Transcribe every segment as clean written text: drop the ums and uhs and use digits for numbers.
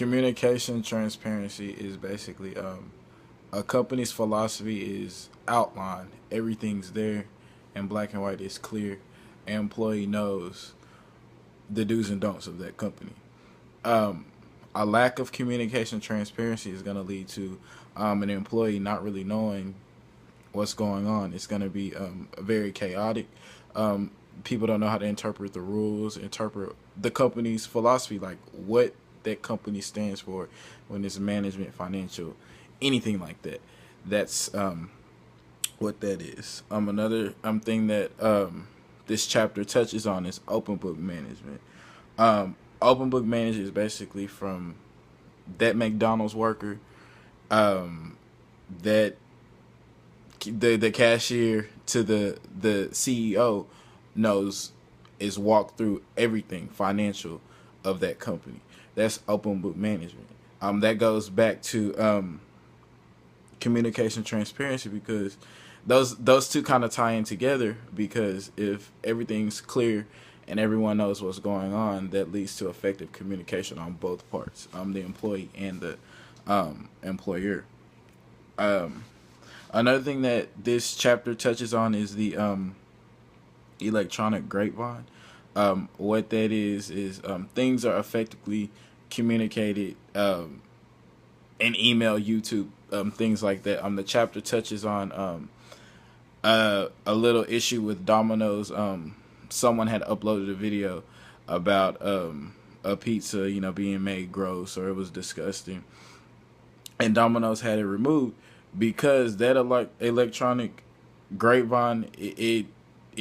Communication transparency is basically a company's philosophy is outlined. Everything's there, and black and white is clear. An employee knows the do's and don'ts of that company. Um, a lack of communication transparency is going to lead to an employee not really knowing what's going on. It's going to be very chaotic. Um, People don't know how to interpret the rules, interpret the company's philosophy, like what that company stands for when it's management, financial, anything like that. That's what that is. Another thing that this chapter touches on is open book management. Open book management is basically from that McDonald's worker, that the cashier to the CEO knows is walked through everything financial of that company. That's open book management. That goes back to communication transparency because those two kind of tie in together because if everything's clear and everyone knows what's going on, that leads to effective communication on both parts, the employee and the employer. Um, Another thing that this chapter touches on is the electronic grapevine. What that is things are effectively communicated in email, YouTube, things like that. The chapter touches on a little issue with Domino's. Someone had uploaded a video about a pizza, being made gross or it was disgusting, and Domino's had it removed because that electronic grapevine it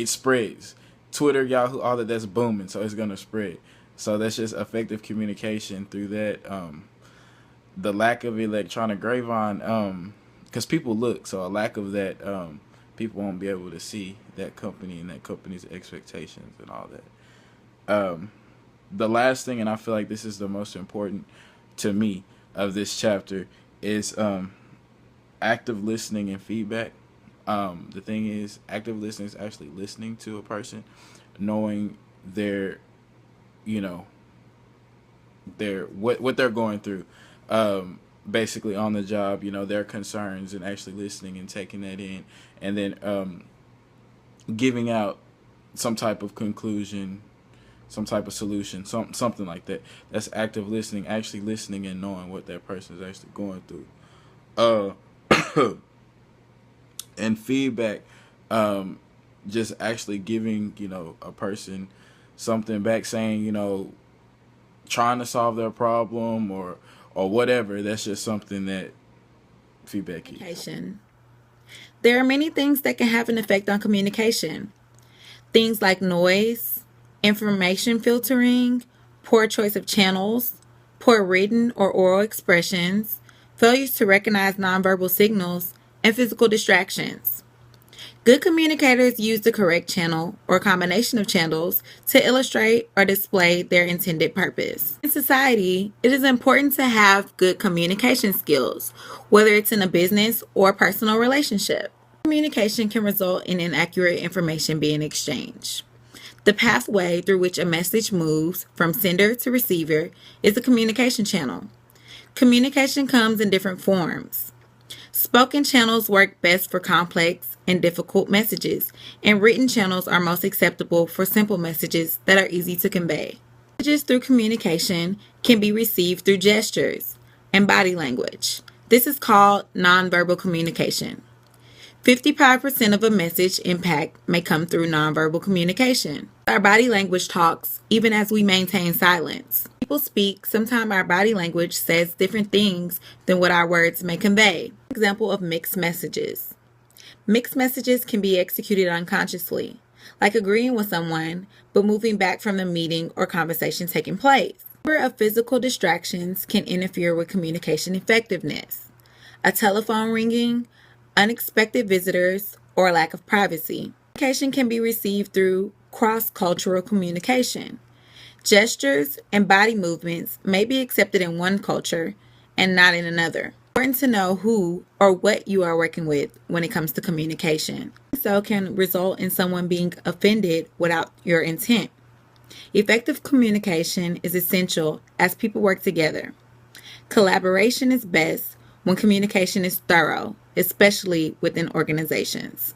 spreads. Twitter, Yahoo, all that's booming, so it's gonna spread. So that's just effective communication through that. The lack of electronic grapevine, because people look, so a lack of that, people won't be able to see that company and that company's expectations and all that. The last thing, and I feel like this is the most important to me of this chapter, is active listening and feedback. The thing is, active listening is actually listening to a person, knowing their, their what they're going through, basically on the job, their concerns, and actually listening and taking that in, and then giving out some type of conclusion, some type of solution, something like that. That's active listening, actually listening and knowing what that person is actually going through. And feedback, just actually giving a person something back, saying trying to solve their problem or whatever. That's just something that feedback is. Communication. There are many things that can have an effect on communication. Things like noise, information filtering, poor choice of channels, poor written or oral expressions, failures to recognize nonverbal signals, and physical distractions. Good communicators use the correct channel or combination of channels to illustrate or display their intended purpose. In society, it is important to have good communication skills, whether it's in a business or personal relationship. Communication can result in inaccurate information being exchanged. The pathway through which a message moves from sender to receiver is the communication channel. Communication comes in different forms. Spoken channels work best for complex and difficult messages, and written channels are most acceptable for simple messages that are easy to convey. Messages through communication can be received through gestures and body language. This is called nonverbal communication. 55% of a message impact may come through nonverbal communication. Our body language talks even as we maintain silence. People speak, sometimes our body language says different things than what our words may convey. Example of mixed messages. Mixed messages can be executed unconsciously, like agreeing with someone but moving back from the meeting or conversation taking place. A number of physical distractions can interfere with communication effectiveness. A telephone ringing, unexpected visitors, or lack of privacy. Communication can be received through cross-cultural communication. Gestures and body movements may be accepted in one culture and not in another. It's important to know who or what you are working with when it comes to communication. So can result in someone being offended without your intent. Effective communication is essential as people work together. Collaboration is best when communication is thorough, especially within organizations.